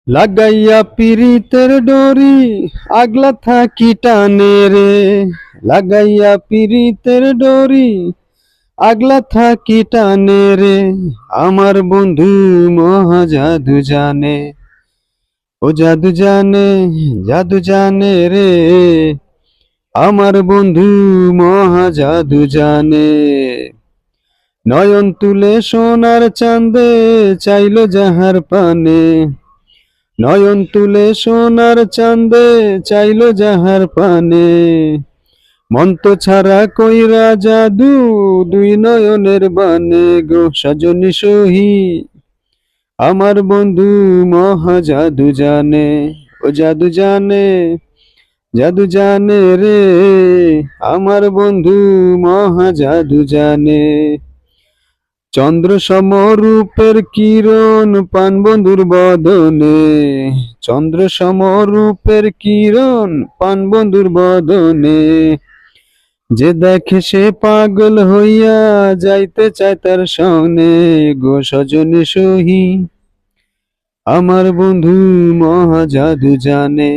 লাগাইয়া পিরিতের ডোরি আগলা থাকি টানে রে। লাগাইয়া পিরিতের ডোরি আগলা থাকি টানে রে। আমার বন্ধু মহা জাদু জানে, ও জাদু জানে, জাদু জানে রে। আমার বন্ধু মহা জাদু জানে। নয়ন তুলে সোনার চাঁদে চাইলো যাহার পানে। নয়ন তুলে সোনার চাঁদে চাইলো যাহার পানে। মন্ত ছাড়া কইরা জাদু দুই নয়নের বানে গো সজনী সহি। আমার বন্ধু মহা জাদু জানে, ও জাদু জানে, জাদু জানে রে। আমার বন্ধু মহা জাদু জানে। চন্দ্র সমরূপের কিরণ পান বন্ধুর বদনে। চন্দ্র সমরূপের কিরণ পান বন্ধুর বদনে। যে দেখে সে পাগল হইয়া যাইতে চায় তার সনে গো সজনী সহি। আমার বন্ধু মহা জাদু জানে।